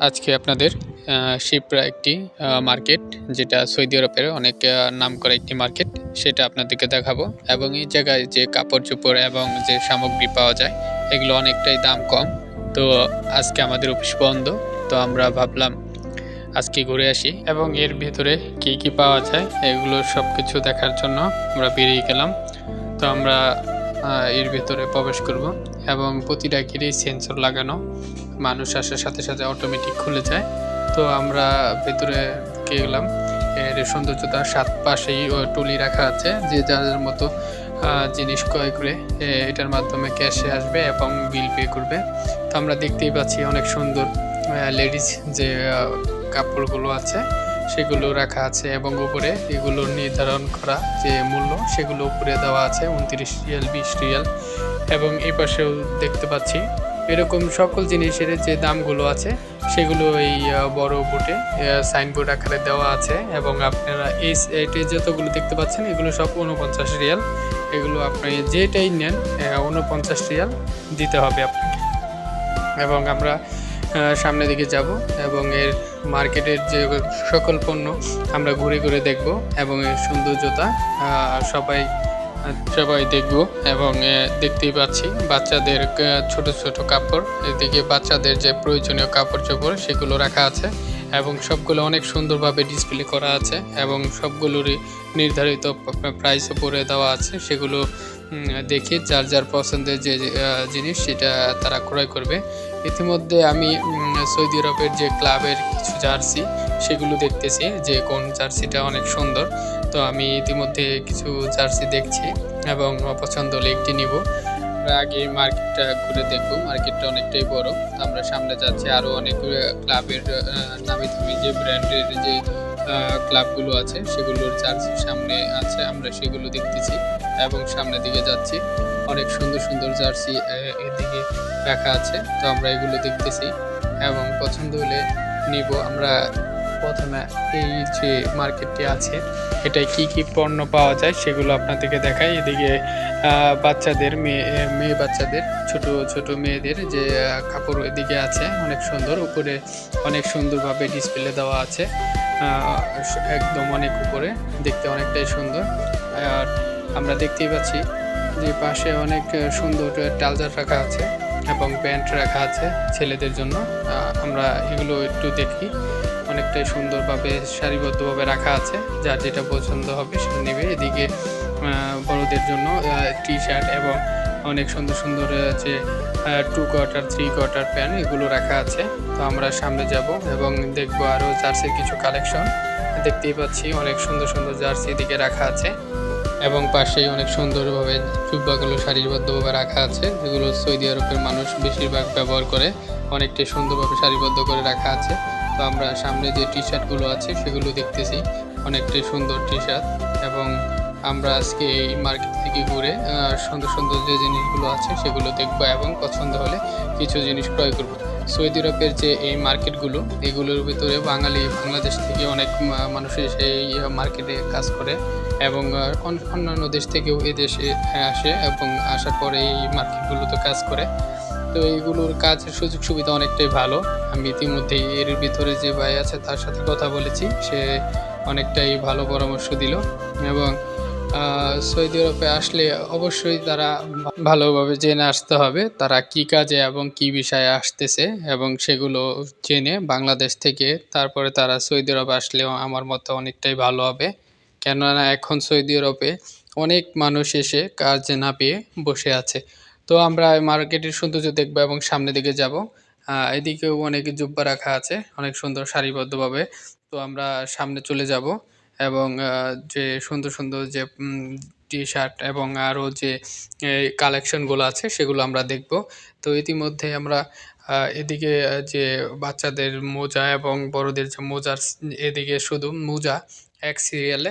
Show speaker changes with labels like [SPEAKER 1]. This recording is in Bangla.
[SPEAKER 1] আজকে আপনাদের শিপ্রা একটি মার্কেট, যেটা সৌদি আরবের অনেক নামকরা একটি মার্কেট, সেটা আপনাদেরকে দেখাবো। এবং এই জায়গায় যে কাপড়-চোপড় এবং যে সামগ্রী পাওয়া যায়, এগুলো অনেকটাই দাম কম। তো আজকে আমাদের অফিস বন্ধ। তো আমরা ভাবলাম আজকে ঘুরে আসি এবং এর ভেতরে কি কি পাওয়া যায় এগুলো সবকিছু দেখার জন্য আমরা বেরিয়ে গেলাম। তো আমরা এর ভেতরে প্রবেশ করব এবং প্রতিটা গেটেই সেন্সর লাগানো। মানুষ আসার সাথে সাথে অটোমেটিক খুলে যায়। তো আমরা ভেতরে ঢুকে গেলাম। এর সৌন্দর্যতার সাত পাশেই টলি রাখা আছে, যে যার মতো জিনিস ক্রয় করে এটার মাধ্যমে ক্যাশে আসবে এবং বিল পে করবে। তো আমরা দেখতেই পাচ্ছি অনেক সুন্দর লেডিস যে কাপড়গুলো আছে সেগুলো রাখা আছে এবং উপরে এগুলো নির্ধারণ করা যে মূল্য সেগুলো উপরে দেওয়া আছে 29 রিয়াল, 20 রিয়াল। এবং এই পাশেও দেখতে পাচ্ছি এরকম সকল জিনিসের যে দামগুলো আছে সেগুলো এই বড় বোর্ডে সাইনবোর্ড আকারে দেওয়া আছে। এবং আপনারা এই যতগুলো দেখতে পাচ্ছেন এগুলো সব 49 রিয়াল। এগুলো আপনি যেটাই নেন 49 রিয়াল দিতে হবে আপনাকে। এবং আমরা সামনের দিকে যাব এবং এর মার্কেটের যে সকল পণ্য আমরা ঘুরে ঘুরে দেখব এবং এর সৌন্দর্যতা সবাই সবাই দেখব। এবং দেখতেই পাচ্ছি বাচ্চাদের ছোট ছোট কাপড়, এদিকে বাচ্চাদের যে প্রয়োজনীয় কাপড় চোপড় সেগুলো রাখা আছে এবং সবগুলো অনেক সুন্দরভাবে ডিসপ্লে করা আছে এবং সবগুলোরই নির্ধারিত প্রাইস উপরে দেওয়া আছে। সেগুলো দেখে যার যার পছন্দের যে জিনিস সেটা তারা ক্রয় করবে। ইতিমধ্যে আমি সৌদি আরবের যে ক্লাবের কিছু জার্সি সেগুলো দেখতেছি যে কোন জার্সিটা অনেক সুন্দর। তো আমি ইতিমধ্যে কিছু জার্সি দেখছি এবং পছন্দ হলে একটি নিব। আমরা আগে মার্কেটটা ঘুরে দেখব। মার্কেটটা অনেকটাই বড়। আমরা সামনে যাচ্ছি, আরও অনেক ক্লাবের নামি দামি যে ব্র্যান্ডের যে ক্লাবগুলো আছে সেগুলোর জার্সি সামনে আছে, আমরা সেগুলো দেখতেছি এবং সামনের দিকে যাচ্ছি। অনেক সুন্দর সুন্দর জার্সি এদিকে রাখা আছে। তো আমরা এগুলো দেখতেছি এবং পছন্দ হলে নিব। আমরা প্রথমে এই যে মার্কেটটি আছে এটায় কি কি পণ্য পাওয়া যায় সেগুলো আপনাদেরকে দেখাই। এদিকে বাচ্চাদের মেয়ে বাচ্চাদের ছোট ছোট মেয়েদের যে কাপড় এদিকে আছে অনেক সুন্দর, উপরে অনেক সুন্দরভাবে ডিসপ্লে দেওয়া আছে একদম অনেক উপরে, দেখতে অনেকটাই সুন্দর। আর আমরা দেখতেই পাচ্ছি যে পাশে অনেক সুন্দর ট্রাউজার রাখা আছে এবং প্যান্ট রাখা আছে ছেলেদের জন্য। আমরা এগুলো একটু দেখি, অনেকটাই সুন্দরভাবে সারিবদ্ধভাবে রাখা আছে, যার যেটা পছন্দ হবে সেটা নেবে। এদিকে বড়দের জন্য টি শার্ট এবং অনেক সুন্দর সুন্দর যে 2 কোয়ার্টার 3 কোয়ার্টার প্যান্ট এগুলো রাখা আছে। তো আমরা সামনে যাব এবং দেখবো আরও জার্সির কিছু কালেকশন। দেখতেই পাচ্ছি অনেক সুন্দর সুন্দর জার্সি এদিকে রাখা আছে এবং পাশেই অনেক সুন্দরভাবে জুব্বাগুলো সারিবদ্ধভাবে রাখা আছে, যেগুলো সৌদি আরবের মানুষ বেশিরভাগ ব্যবহার করে। অনেকটাই সুন্দরভাবে সারিবদ্ধ করে রাখা আছে। তো আমরা সামনে যে টি শার্টগুলো আছে সেগুলো দেখতেছি, অনেকটাই সুন্দর টি শার্ট। এবং আমরা আজকে এই মার্কেট থেকে ঘুরে সুন্দর সুন্দর যে জিনিসগুলো আছে সেগুলো দেখবো এবং পছন্দ হলে কিছু জিনিস ক্রয় করব। সৌদি আরবের যে এই মার্কেটগুলো এগুলোর ভিতরে বাংলাদেশ থেকে অনেক মানুষ এসে এই মার্কেটে কাজ করে এবং অন্যান্য দেশ থেকেও এই দেশে আসে এবং আসার পরে এই মার্কেটগুলোতে কাজ করে। তো এইগুলোর কাজের সুযোগ সুবিধা অনেকটাই ভালো। আমি ইতিমধ্যেই এর ভিতরে যে ভাই আছে তার সাথে কথা বলেছি, সে অনেকটাই ভালো পরামর্শ দিল। এবং সৌদি আরবে আসলে অবশ্যই তারা ভালোভাবে জেনে আসতে হবে তারা কী কাজে এবং কী বিষয়ে আসতেছে, এবং সেগুলো জেনে বাংলাদেশ থেকে তারপরে তারা সৌদি আরবে আসলেও আমার মতে অনেকটাই ভালো হবে। কেননা এখন সৌদি আরবে অনেক মানুষ এসে কাজ না পেয়ে বসে আছে। তো আমরা মার্কেটের সৌন্দর্য দেখবো এবং সামনের দিকে যাব। এদিকেও অনেক জুব্বা রাখা আছে অনেক সুন্দর সারিবদ্ধভাবে। তো আমরা সামনে চলে যাব এবং যে সুন্দর সুন্দর যে টি শার্ট এবং আরও যে কালেকশনগুলো আছে সেগুলো আমরা দেখব। তো ইতিমধ্যে আমরা এদিকে যে বাচ্চাদের মোজা এবং বড়দের যে মোজার, এদিকে শুধু মোজা এক সিরিয়ালে